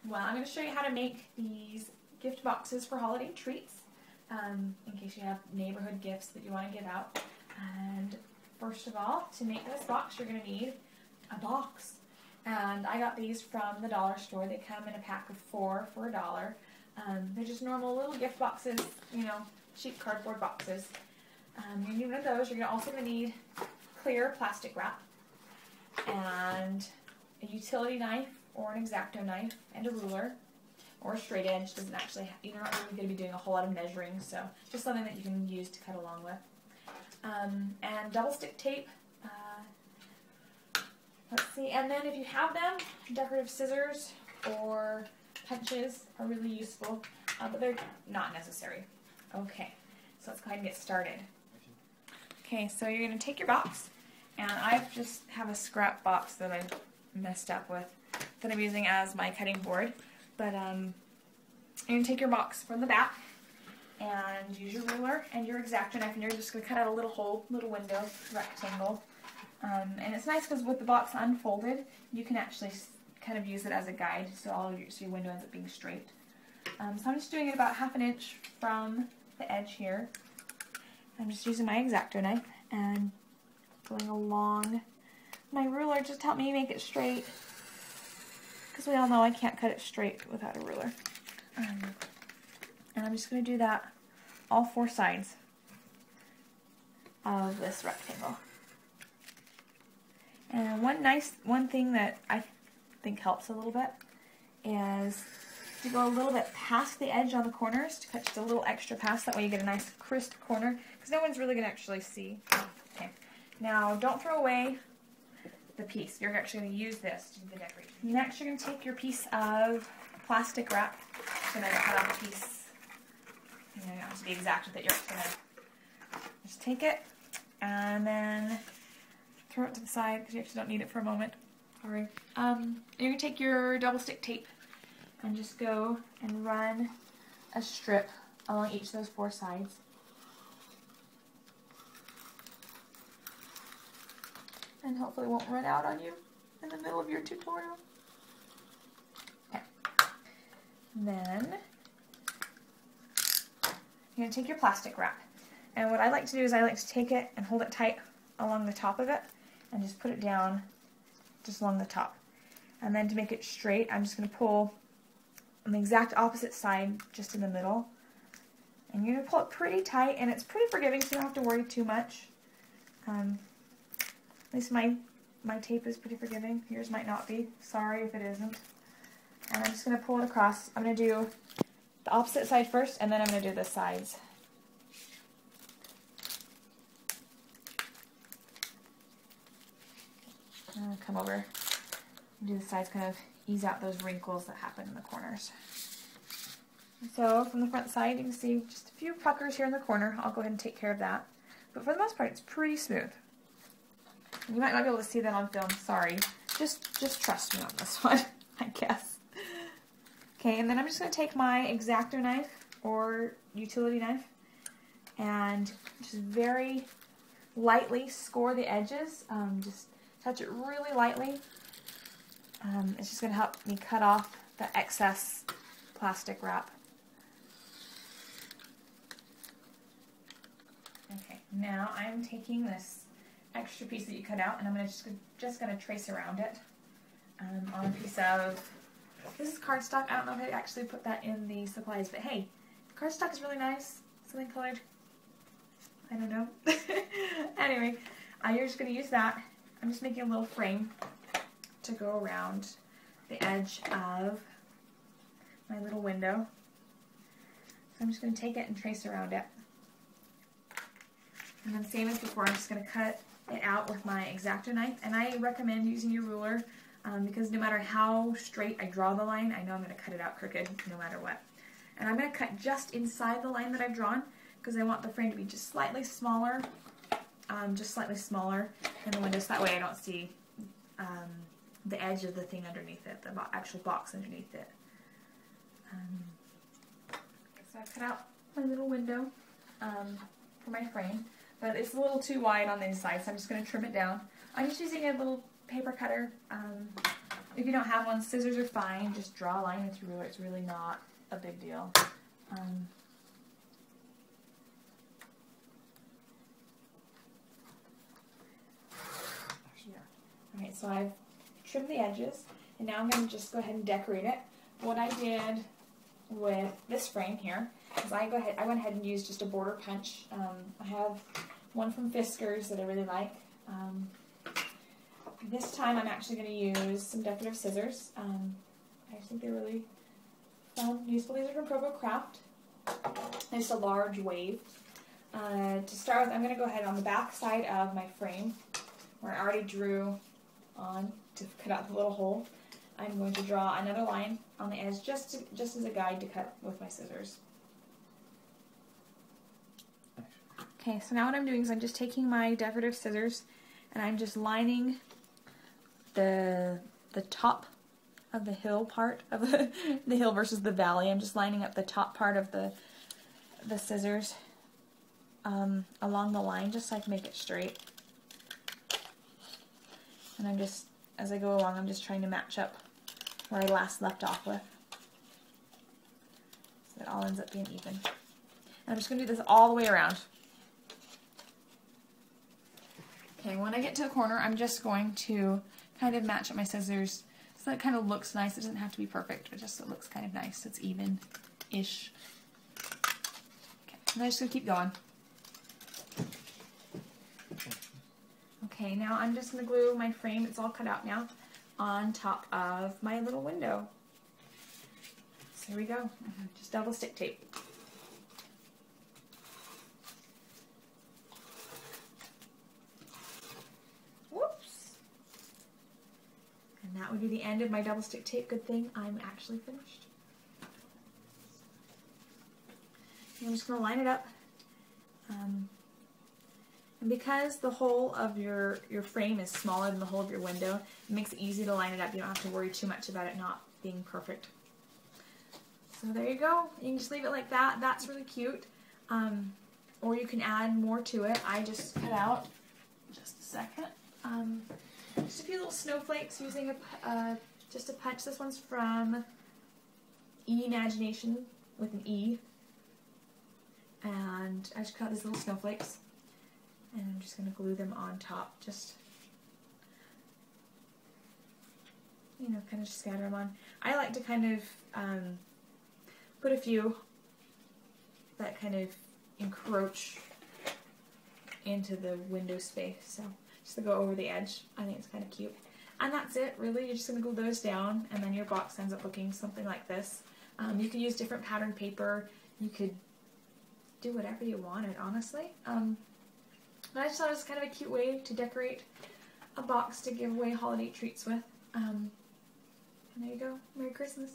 Well, I'm going to show you how to make these gift boxes for holiday treats, in case you have neighborhood gifts that you want to give out. And first of all, to make this box, you're going to need a box. And I got these from the dollar store. They come in a pack of 4 for $1. They're just normal little gift boxes, you know, cheap cardboard boxes. You're going to need one of those. You're also going to need clear plastic wrap and a utility knife or an X-Acto knife and a ruler or a straight edge. Doesn't actually, you're not really going to be doing a whole lot of measuring, so just something that you can use to cut along with. And double stick tape. Let's see, and then if you have them, decorative scissors or punches are really useful, but they're not necessary. Okay, so let's go ahead and get started. Okay, so you're going to take your box, and I just have a scrap box that I messed up with that I'm using as my cutting board. But you're going to take your box from the back and use your ruler and your X-Acto knife, and you're just going to cut out a little hole, little window, rectangle. And it's nice because with the box unfolded, you can actually kind of use it as a guide, so your window ends up being straight. So I'm just doing it about 1/2 inch from the edge here. I'm just using my X-Acto knife and going along my ruler just to help me make it straight, because we all know I can't cut it straight without a ruler. And I'm just going to do that all 4 sides of this rectangle. And one thing that I think helps a little bit is to go a little bit past the edge on the corners, to cut just a little extra past. That way you get a nice crisp corner, because no one's really going to actually see. Okay. Now don't throw away the piece. You're actually going to use this to do the decoration. Next, you're going to take your piece of plastic wrap. So now you cut off a piece. You don't have to be exact with it. You're just going to just take it and then throw it to the side because you actually don't need it for a moment. Sorry. You're going to take your double stick tape and just go and run a strip along each of those 4 sides. And hopefully it won't run out on you in the middle of your tutorial. Okay. Then you're going to take your plastic wrap. And what I like to do is I like to take it and hold it tight along the top of it and just put it down just along the top. And then to make it straight, I'm just going to pull on the exact opposite side just in the middle. And you're going to pull it pretty tight, and it's pretty forgiving, so you don't have to worry too much. At least my tape is pretty forgiving. Yours might not be. Sorry if it isn't. And I'm just going to pull it across. I'm going to do the opposite side first, and then I'm going to do the sides. I'm going to come over and do the sides, kind of ease out those wrinkles that happen in the corners. And so from the front side, you can see just a few puckers here in the corner. I'll go ahead and take care of that. But for the most part, it's pretty smooth. You might not be able to see that on film. Sorry. Just trust me on this one, I guess. Okay, and then I'm just going to take my X-Acto knife or utility knife and just very lightly score the edges. Just touch it really lightly. It's just going to help me cut off the excess plastic wrap. Okay, now I'm taking this extra piece that you cut out, and I'm just going to trace around it on a piece of, this is cardstock. I don't know if I actually put that in the supplies, but hey, cardstock is really nice. Something colored. I don't know. Anyway, you're just going to use that. I'm just making a little frame to go around the edge of my little window. So I'm just going to take it and trace around it. And then same as before, I'm just going to cut it out with my X-Acto knife. And I recommend using your ruler because no matter how straight I draw the line, I know I'm going to cut it out crooked no matter what. And I'm going to cut just inside the line that I've drawn because I want the frame to be just slightly smaller than the window, so that way I don't see the edge of the thing underneath it, the actual box underneath it. So I cut out my little window for my frame, but it's a little too wide on the inside, so I'm just going to trim it down. I'm just using a little paper cutter If you don't have one, scissors are fine. Just draw a line with your ruler. It's really not a big deal. Alright, so I've trimmed the edges, and now I'm going to just go ahead and decorate it. What I did with this frame here is I went ahead and used just a border punch. I have one from Fiskars that I really like. This time I'm actually going to use some decorative scissors. I think they're really fun, useful. These are from Provo Craft. Just a large wave. To start with, I'm going to go ahead on the back side of my frame, where I already drew on to cut out the little hole. I'm going to draw another line on the edge just as a guide to cut with my scissors. Okay, so now what I'm doing is I'm just taking my decorative scissors and I'm just lining the top of the hill part of the hill versus the valley. I'm just lining up the top part of the scissors along the line just so I can make it straight. And I'm just, as I go along, I'm just trying to match up where I last left off with. So that all ends up being even. And I'm just going to do this all the way around. Okay, when I get to the corner, I'm just going to kind of match up my scissors so that it kind of looks nice. It doesn't have to be perfect, but just so it looks kind of nice. It's even-ish. Okay, and I'm just going to keep going. Okay, now I'm just going to glue my frame, it's all cut out now, on top of my little window. So here we go. Just double stick tape. Whoops. And that would be the end of my double stick tape. Good thing I'm actually finished. Okay, I'm just going to line it up. And because the hole of your frame is smaller than the hole of your window, it makes it easy to line it up. You don't have to worry too much about it not being perfect. So there you go. You can just leave it like that. That's really cute. Or you can add more to it. I just cut out, just a second, just a few little snowflakes using just a punch. This one's from Imagination with an E. And I just cut these little snowflakes. And I'm just going to glue them on top, just, you know, kind of just scatter them on. I like to kind of put a few that kind of encroach into the window space, so just to go over the edge. I think it's kind of cute. And that's it, really. You're just going to glue those down, and then your box ends up looking something like this. You could use different pattern paper. You could do whatever you wanted, honestly. But I just thought it was kind of a cute way to decorate a box to give away holiday treats with. And there you go. Merry Christmas.